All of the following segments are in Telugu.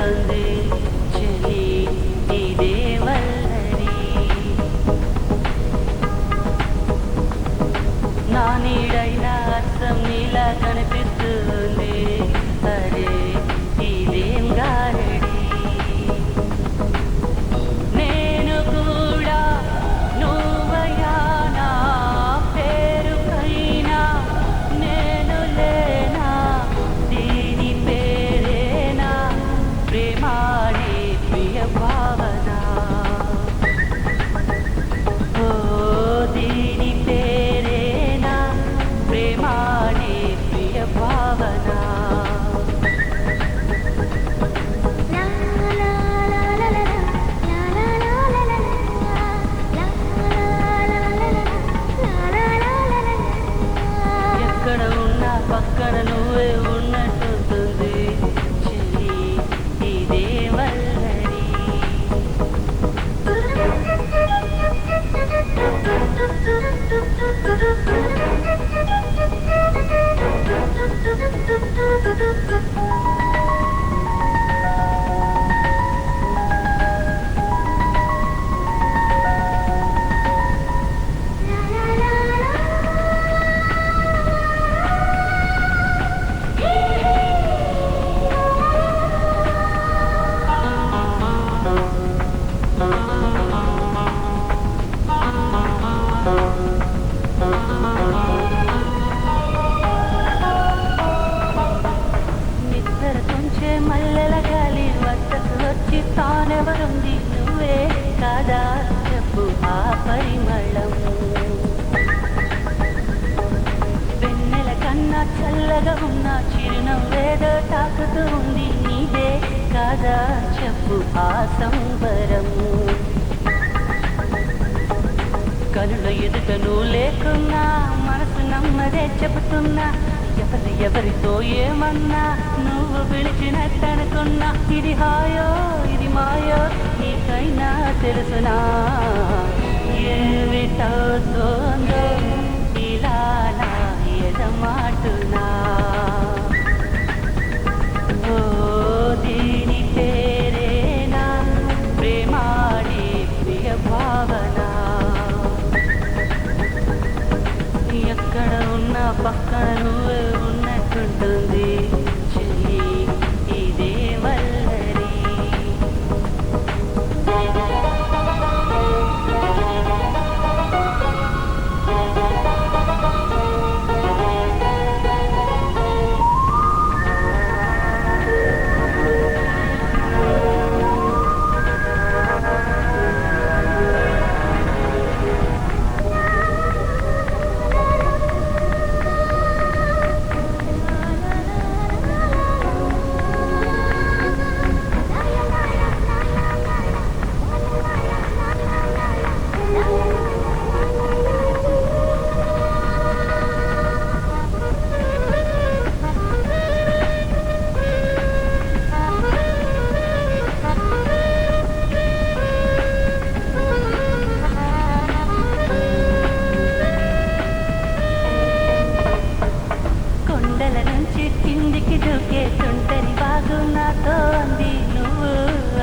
అంటుంది చెలి ఇదే వల్లరి నా నీడైన అర్థం నీలా కనిపిస్తుంది అరే ఇదేం గారడి నేను కూడా నువ్వయ్యా నా పేరుకైనా నేను లేనా దీని పేరేనా ప్రేమాడే ప్రియ భావన ఓ దీని పేరేనా ప్రేమాడే ప్రియ భావన ఎక్కడ ఉన్నా పక్కన నువ్వే ఉన్నట్టుంటుంది చెలి ఇదే వల్లరి నిద్ర తుంచే మల్లెల గాలి వద్దకు వచ్చి తానెవరుంది నువ్వే కాదా చెప్పు ఆ పరిమళం వెన్నెల కన్నా చల్లగా ఉన్న చిరునవ్వేదో తాకుతూ ఉంది నీదే కాదా చెప్పు ఆ సంబరం కనుల ఎదుట నువ్వు లేకున్నా మనసు నమ్మదే చెబుతున్నా ఎవరితో ఏమన్నా నువ్వు పిలిచినట్టనుకున్నా ఇది హాయో ఇది మాయో నీకైనా తెలుసునా ఏమిటవుతోందో ఇలా నా ఎదమాటునా ఓ దీని పేరేనా ప్రేమాడి ప్రియ భావన ఎక్కడ ఉన్నా పక్కన నువ్వే ఉన్నట్టుంటుంది చెలి ఇదే వల్లరి కొండల నుంచి కిందికి దూకేస్తుంటని బాగు నాతో అంది నువ్వు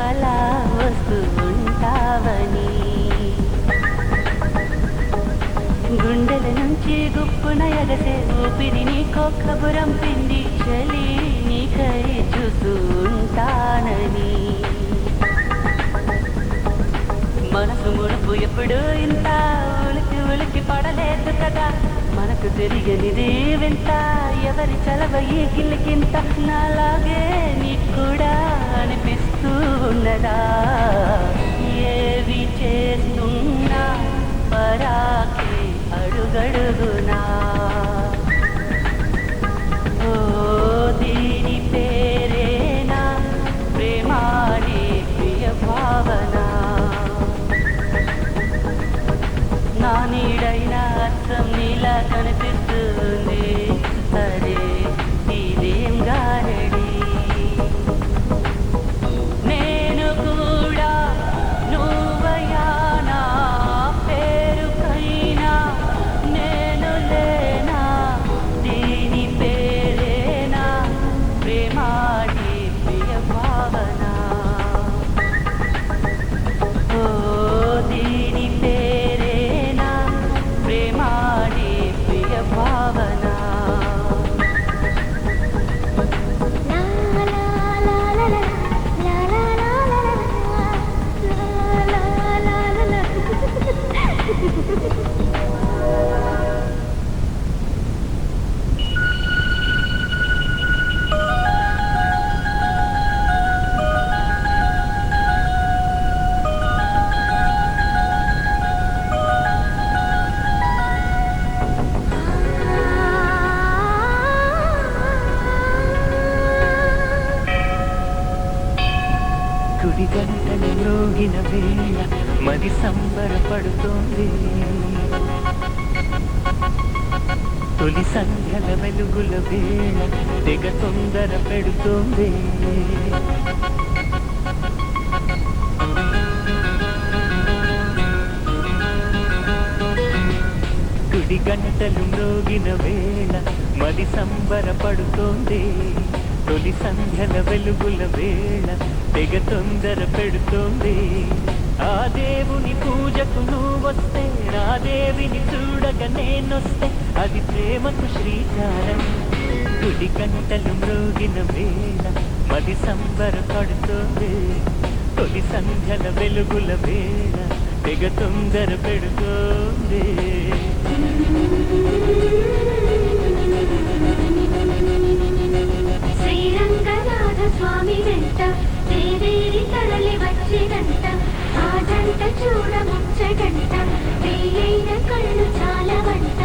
అలా వస్తూ ఉంటావని గుండెల నుంచి గుప్పున ఎగసే ఊపిరి నీకో కబురం పిండి చలి నీకై చూస్తూ ఉంటానని మనసు ముడుపు ఎప్పుడు ఇంత ఉలికి ఉలికి పడలేదు కదా మనకు తెలియనిది వింత ఎవరి చలవ ఈ గిల్లికింత నాలాగే నీకు కూడా అనిపిస్తూ ఉన్నదా ఏవి చేస్తున్నా పరాకే అడుగడుగునా ఓ దీని పేరేనా ప్రేమాడి ప్రియ భావన నా నీడైన అర్థం నీలా కనిపిస్తుంది అరే ఇదేం గారడి నేను కూడా నువ్వయ్యా నా పేరుకైనా మ్రోగిన వేళ మది సంబరపడుతోంది తొలి సంధ్యల వెలుగుల వేళ తెగ తొందర పెడుతోంది గుడి గంటలు మ్రోగిన వేళ మది సంబరపడుతోంది తొలి సంధ్యల వెలుగుల వేళ తెగ తొందర పెడుతోంది ఆ దేవుని పూజకు నువ్వొస్తే నా దేవిని చూడగా నేనొస్తే అది ప్రేమకు శ్రీకారం గుడి గంటలు మ్రోగిన వేళ మది సంబరపడుతోంది తొలి సంధ్యల వెలుగుల వేళ తెగ తొందర పెడుతోంది శ్రీరంగనాథ స్వామి వెంట దేవేరి తరలి వచ్చినంట ఆ జంట చూడ ముచ్చటంట వేయైన కళ్ళు చాలా వంట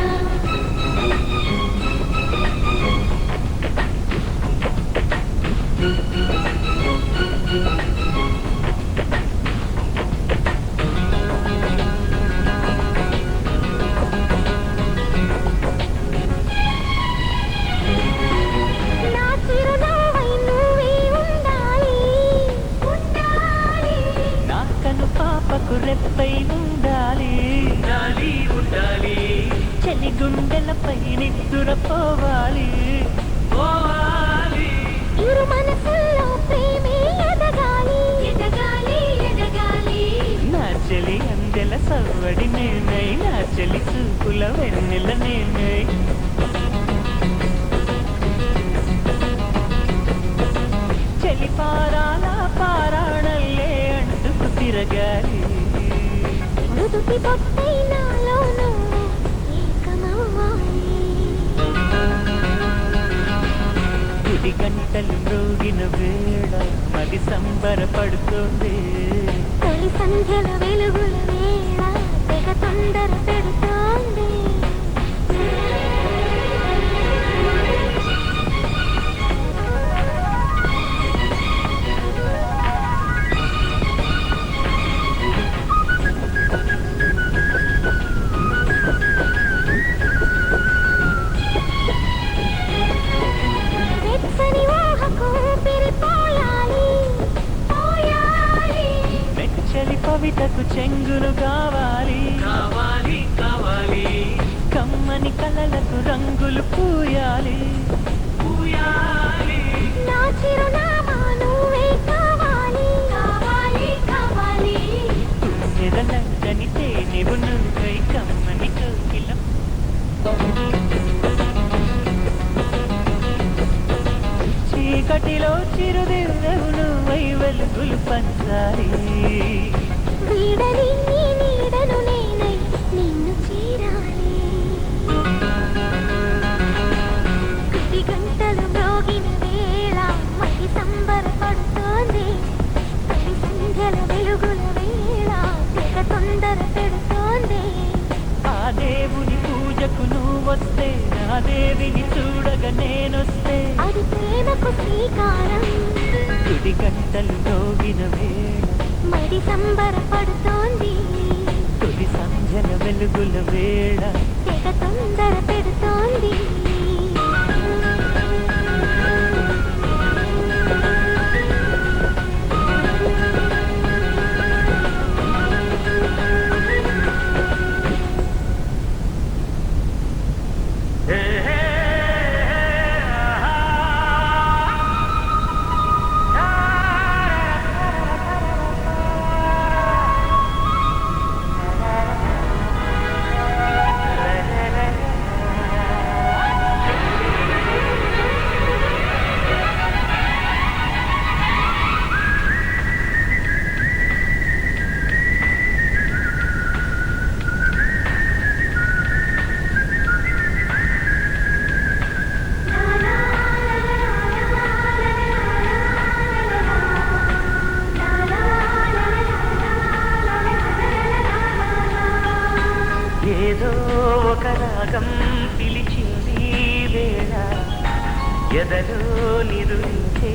రెప్పై ఉండాలి ఉండాలి ఉండాలి చలి గుండెలపై నిద్దుర పోవాలి పోవాలి ఇరు మనసుల్లో ప్రేమే ఎదగాలి ఎదగాలి ఎదగాలి నా చలి అందెల సవ్వడి నేనై నా చలి చూపుల వెన్నెల నేనై చలి పారాల పారాణల్లే అంటుకు తిరగాలి మృదుకి పొట్టై నాలో నువ్వు ఏకమవ్వాలి గుడి గంటలు మ్రోగిన వేళ మది సంబరపడుతోంది తొలి సంధ్యల వెలుగుల వేళ తెగ తొందర పెడుతోంది కవితకు చెంగులు కావాలి కావాలి కావాలి కమ్మని కలలకు రంగులు పూయాలి పూయాలి నా చిరునామా నువ్వే కావాలి కావాలి కావాలి ఎదలంటని తేనెవు నువ్వై కమ్మని కోకిల చీకటిలో చిరుదివ్వెవు నువ్వై వెలుగులు పంచాలి వీడని నీ నీడను నేనై నిన్ను చేరాలి గుడి గంటలు మ్రోగిన వేళ మది సంబరపడుతోంది తొలి సంధ్యల వెలుగుల వేళ తెగ తొందర పెడుతోంది ఆ దేవుని పూజకు నువ్వొస్తే నా దేవిని చూడగా నేనొస్తే అది ప్రేమకు శ్రీకారం గుడి గంటలు మ్రోగిన వేళ మది సంబరపడుతోంది తొలి సంధ్యల వెలుగుల వేళ తెగ తొందర పెడుతోంది ఏదో ఒక రాగం పిలిచింది వేళ ఎదలో నిదురించే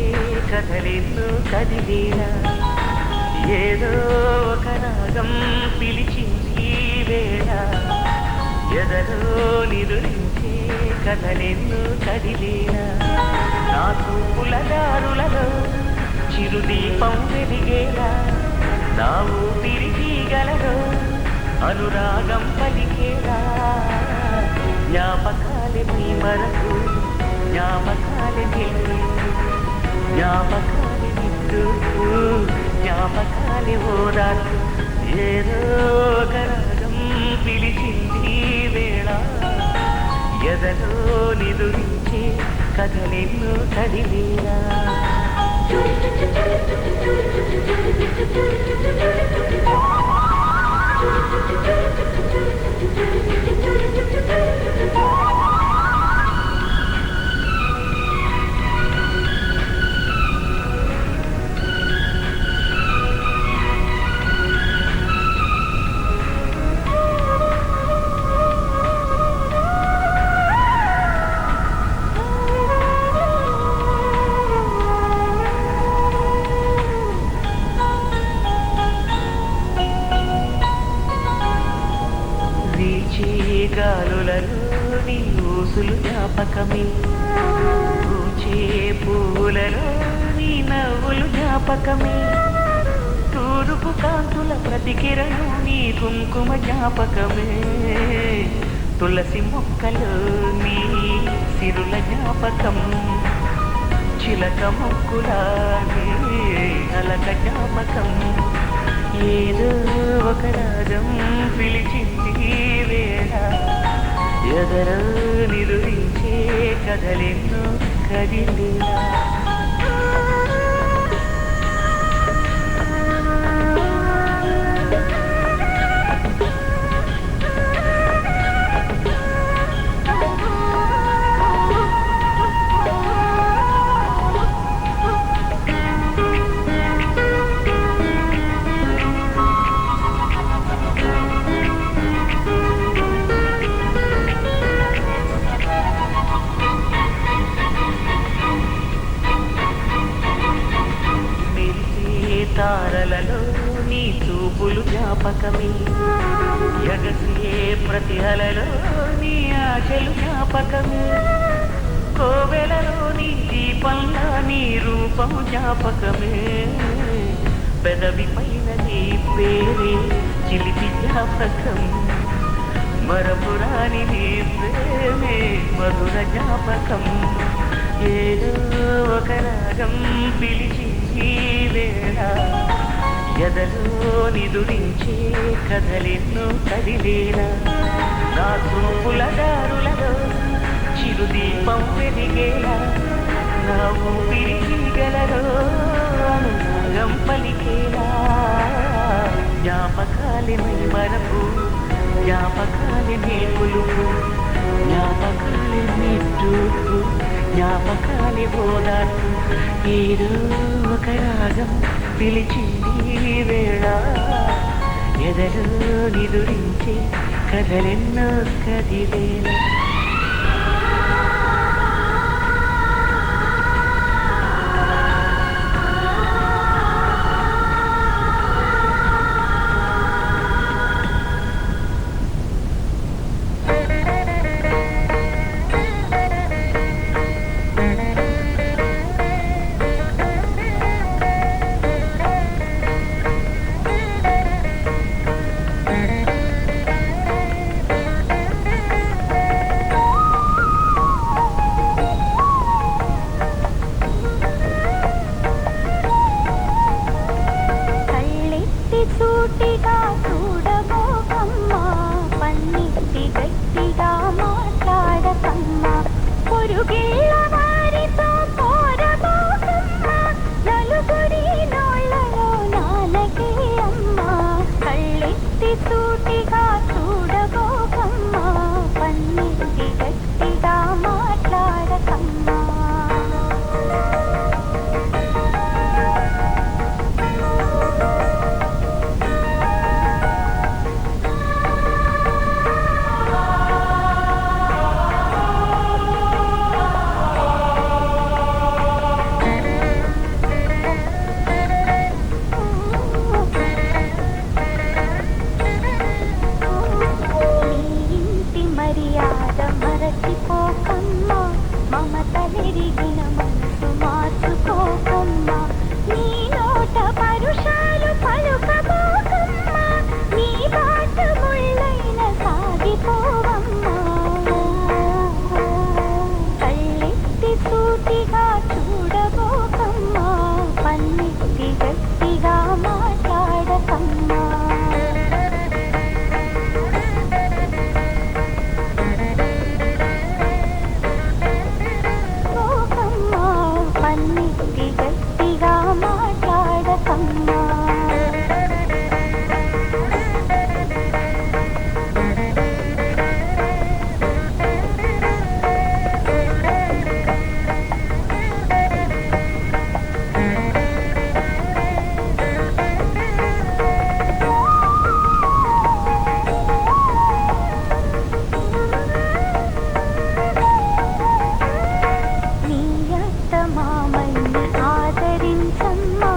కథలెన్నో కదిలేలా ఏదో ఒక రాగం పిలిచింది ఈ వేళ ఎదలో నిదురించే కథలెన్నో కదిలేనా నా చూపుల దారులలో చిరుదీపం వెలిగేలా నా ఊపిరి తీగలలో అనురాగం పలికేలా జ్ఞాపకాలే మీ మరకు జ్ఞాపకాలే నిల్లు జ్ఞాపకాలే నిల్లు జ్ఞాపకాలే ఓదార్పు ఏదో ఒక రాగం పిలిచింది ఈ వేళ ఎదలో నిదురించే కథలెన్నో కదిలేలా గాలులలో నీ ఊసులు జ్ఞాపకమే పూచే పూలలో నీ నవ్వులు జ్ఞాపకమే తూరుపు కాంతుల ప్రతికిరణం నీ కుంకుమ జ్ఞాపకమే తులసి మొక్కలో నీ సిరుల జ్ఞాపకం చిలక మొక్కుల నీ అలక జ్ఞాపకం ఏదో ఒక రాగం పిలిచింది వేళ ఎదరో నిదురించే కథలెన్నో కదిలేలా తారలలో నీ చూపులు జ్ఞాపకమే ఎగసే ప్రతి అలలో నీ ఆశలు జ్ఞాపకమే కోవెలలో నీ దీపంలా నీ రూపం జ్ఞాపకమే పెదవి పైన నీ పేరే చిలిపి జ్ఞాపకం మరపురాని నీ ప్రేమే మధుర జ్ఞాపకం ఏదో ఒక రాగం పిలిచింది వేళ ఎదలో నిదురించే కథలెన్నో కదిలేలా నా చూపుల దారులలో చిరుదీపం వెలిగేలా నా ఊపిరి తీగలలో అనురాగం పలికేలా జ్ఞాపకాలే మై మరపు జ్ఞాపకాలే నీ కొలుపు జ్ఞాపకాలే నీ చూపు జ్ఞాపకాలే ఓదార్పు ఏదో ఒక రాగం పిలిచింది వేళ ఎదలో నిదురించే కథలెన్నో కదిలేలా మమతలెరిగిన మనసు మార్చుకోకమ్మా, నీ నోట పరుషాలు పలుకబోకమ్మా, నీ బాట ముళ్ళైన సాగిపోవమ్మా. కళ్ళెత్తి సూటిగా చూడబోకమ్మా, పన్నెత్తి గట్టిగా మాట్లాడకమ్మా. పన్నెత్తి గట్టిగా మాట్లాడకమ్మా. నీ అత్త మామల్ని ఆదరించమ్మా,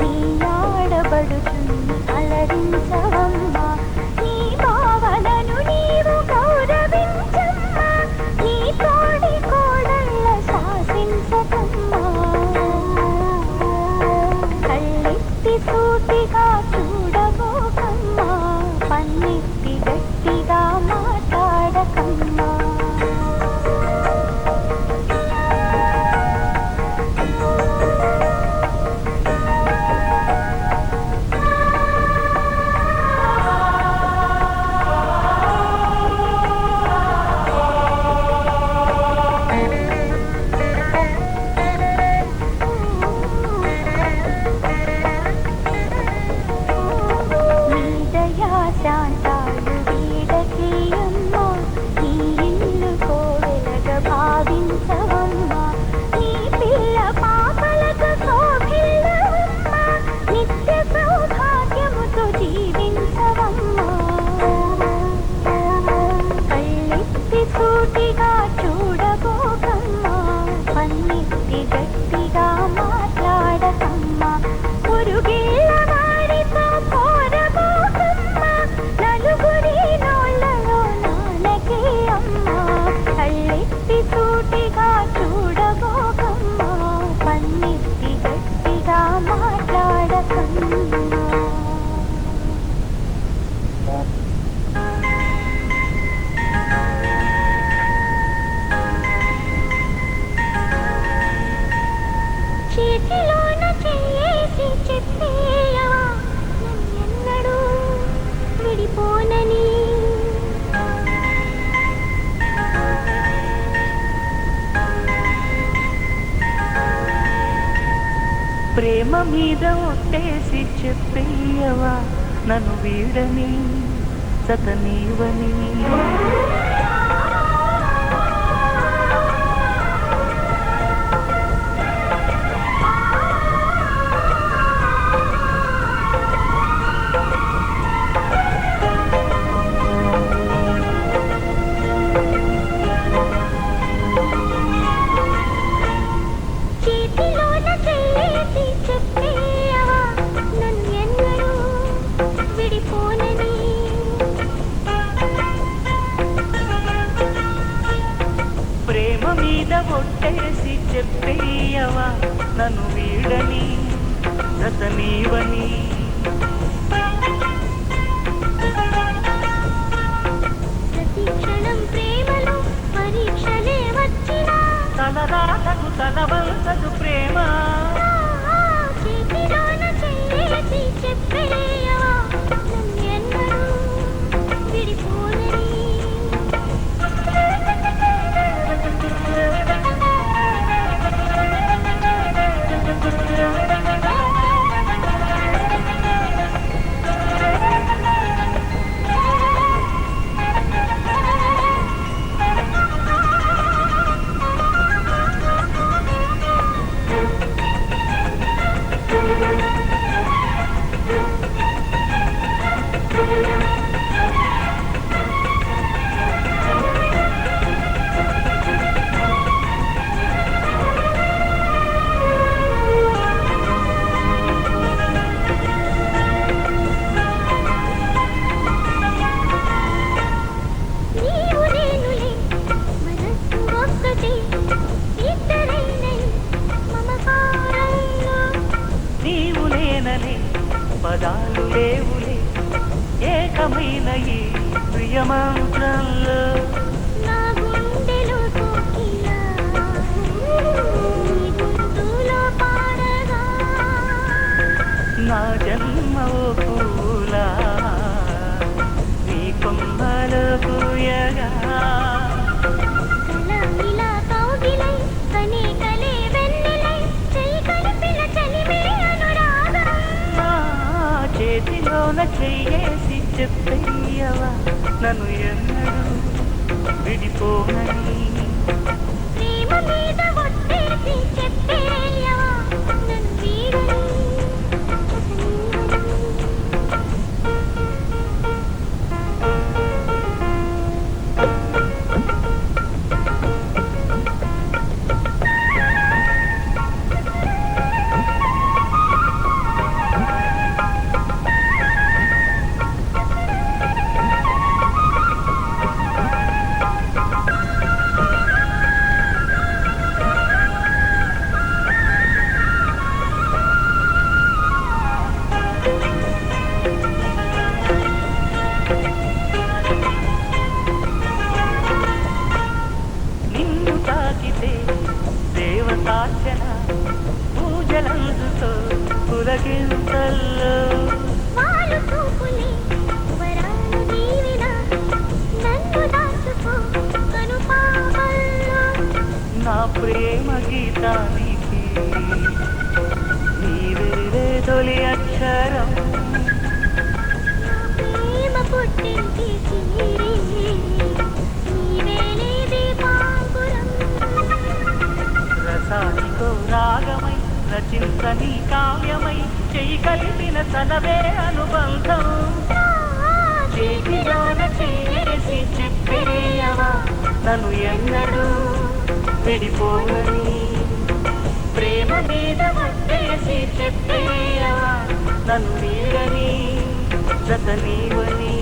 నీ ఆడబడుచుని అలరించవమ్మా, నీ భావనను నీవు గౌరవించమ్మా, నీ తోడి కోడళ్ళ శాసించకమ్మా. కళ్ళెత్తి సూటిగా చూడబోకమ్మా, పన్నెత్తి గట్టిగా మాట్లాడకమ్మా. నీ దయా శాంతాలు వీడకీయమ్మా, నీ ఇల్లు కోవెలగ భావించవమ్మా, నీ పిల్ల పాపలకు శోభిల్లవమ్మా, నిత్య సౌభాగ్యముతో జీవించవమ్మా. కళ్ళెత్తి సూటిగా చూడబోకమ్మా, పన్నెత్తి గట్టిగా మాట్లాడకమ్మా. పొరుగిళ్ళ వారితో పోరబోకమ్మా, నలుగురి నోళ్ళలో నానకే అమ్మా. కళ్ళెత్తి సూటిగా చూడబోకమ్మా, పన్నెత్తి గట్టిగా మాట్లాడకమ్మా. చేతిలోన చేసి చెప్పేయవా, నన్నెన్నడూ విడిపోనని. ప్రేమ మీద ఒట్టేసి చెప్పేయవా, నన్ను వీడని సతనీవని. చేతిలోన చేసి చెప్పేయవా, నన్నెన్నడూ విడిపోనని. ప్రేమ మీద ఒట్టేసి చెప్పేయవా, నన్ను వీడని సతనీవని. ప్రతి క్షణం ప్రేమలో పరీక్షలే వచ్చినా, తలరాతకు తలవంచదు ప్రేమ. చేతిలోన చేసి చెప్పేయవా, నన్నెన్నడూ విడిపోనని. లేవులే ఏకమైన ఈ ప్రియమంత్రంలో. నా గుండెలో కోకిల నీ గొంతులో పాడగా, నా జన్మ ఓ పూలా నీ కొమ్మలో పూయగా. కలమిలా కౌగిలై కనే కలే వెన్నెలై చెయ్యి కలిపిన చలిమే అనురాగం. నా చేతిలోన చెయ్యేసి చెప్పేయవా నన్ను ఎన్నడూ విడిపోనని. ప్రేమ మీద ఒట్టేసి చెప్పేయవా నన్ను వీడని. నిన్ను తాకితే దేవతార్చన పూజలందుతో పులకింతల్లో. వాళ్ళు చూపులే వరాలు దీవిన నన్ను దాచుకో కనుపాపల్లో. నా ప్రేమ గీతానికి నీవేరే తొలి అక్షరం. నా ప్రేమ పుట్టింటికి నీవేలే దీపాంకురం. రసానికో రాగమై రచించని కావ్యమై చెయ్యి కలిపిన సలవే అనుబంధం. చేతిలోన చేసి చెప్పేయవా నన్ను ఎన్నడూ విడిపోనని. ప్రేమ మీద వట్టేసి చెప్పేయవా నన్ను వీడని జత నీవని.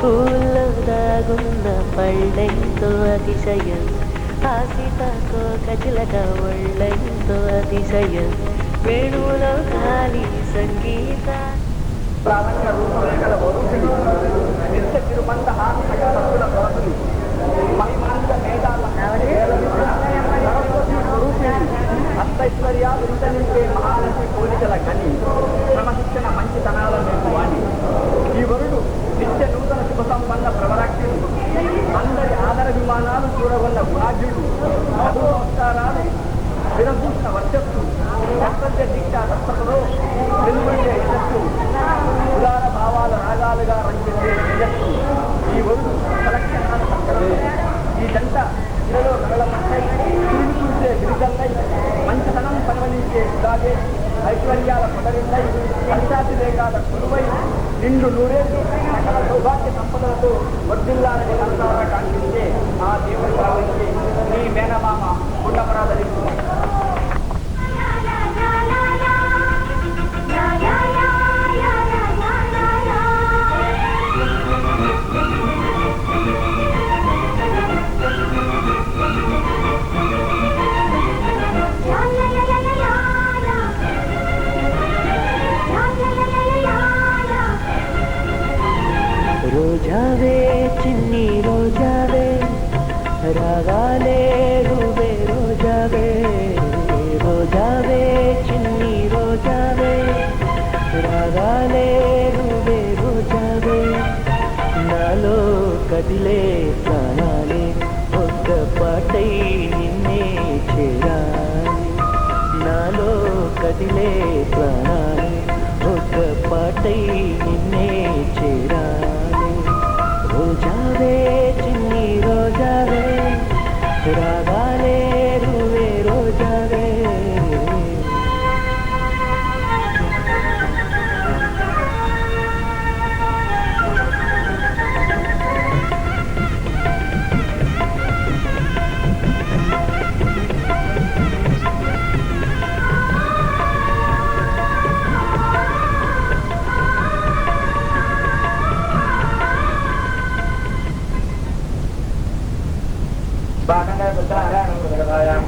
పూల్లో దాగున్న పళ్ళెంతో అతిశయం, ఆశితకోక చిలక ఒళ్ళెంతో అతిశయం, వేణువులో ఖాళీ సంగీత. ప్రారంభ రూపురేఖల వరుసలు నిత్య తిరుమందహార సకల భక్తుల కొరతలు మహిమాంత మేధాల అష్టైశ్వర్యాలు వింతనింపే మహాలక్ష్మి పోలికల గని క్రమశిక్షణ మంచితనాల వాణి. ఈ వరుడు నిత్య నూతన శుభ సంపన్న ప్రవరాక్షుడు, అందరి ఆదర విమానాలు చూడగొన్న గుణాఢ్యుడు, మధు సంస్కారాలు విరభూషణ వర్చస్సు, కర్తవ్య దీక్ష దత్తతలో వెలువడే యశస్సు, ఉదార భావాల రాగాలుగా రంజించే తేజస్సు. ఈ వరుడు కలక్షణాల సంకలనం. ఈ జంట ఇలలో కలలమట్టై తిరిగి చూసే గిరిజల్లై మంచితనం పరవలించే ఉదాగే ఐశ్వర్యాల పొదరిందై పంచాతి రేఖాల కురువై నిండు నూరేళ్ళు సకల సౌభాగ్య సంపదలతో వర్ధిల్లాలని మనసారా కాంక్షించే ఆ దేవుడు భావించే నీ మేనమామ పుణ్యపరాధరిస్తున్నారు. రోజావే చిన్ని రోజావే రాగాలే రూబే రోజావే రోజావే కదిలే ప్రాణాలే ఒక్క పాటై నిన్నే చేరాలి నాలో కదిలే ప్రాణాలే ఒక్క పాటై నిన్నే చేరాలి రోజావే చిన్ని రోజావే రాగాలే రువే రోజావే Bahkan bersaran untuk saya,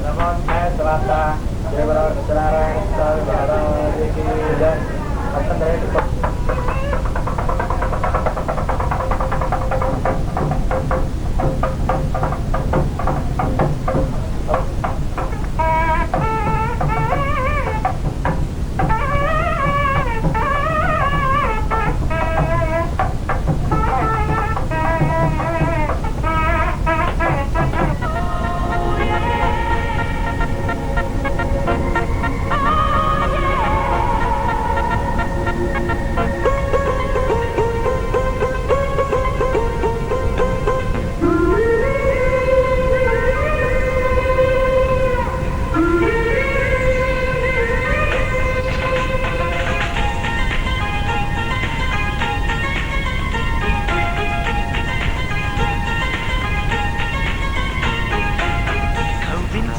namun saya terasa dia bersaran secara diri dan akan dari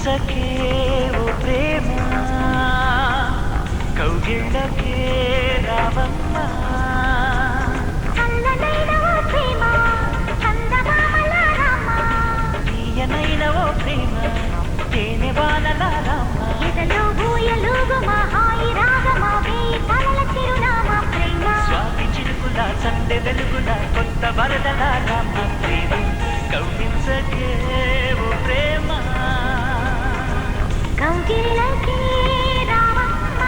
సఖే ఓ ప్రేమ కౌగిళ్ళకే రావమ్మ తీయనైన ఓ ప్రేమ తేనె వానల రామ స్వాతి చినుకుల సందె వెలుగుల కొత్త వరదల రామ ప్రేమ కౌగిల్సకే ఓ ప్రేమ కౌగిళ్ళకే రావమ్మ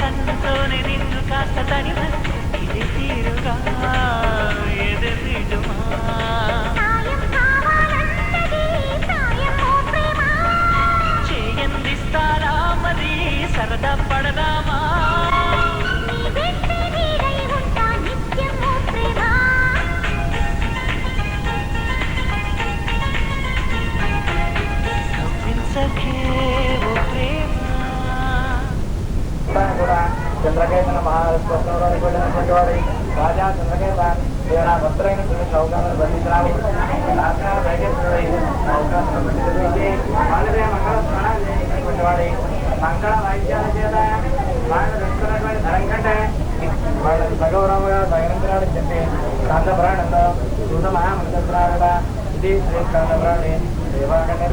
కన్నుతోనే నిన్ను కాస్త తనివ ఇది తీరుగా ఎదురుమా చేయందిస్తారా మరి సరదా పడదామా కవ్వించకే ఓ ప్రేమ చంద్రకేతన మహాస్వతంత్రమైనటువంటి వాడి రాజా చంద్రకేత ఏదైనా భద్రైన అవకాశాలు బంధించినావు అవకాశం వాళ్ళదే మంగళ స్నానాలు చేసినటువంటి వాడి మంగళ వైద్యాల చేత వాళ్ళు తెచ్చుకున్నటువంటి ధనం కంటే వాళ్ళకి సగౌరవంగా దైనందినాడు చెప్పి కాంతపురాణంలో సూత మహామంత్రాడ ఇది శ్రీ కాంతపురాణి దేవాకంటే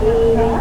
Thank you.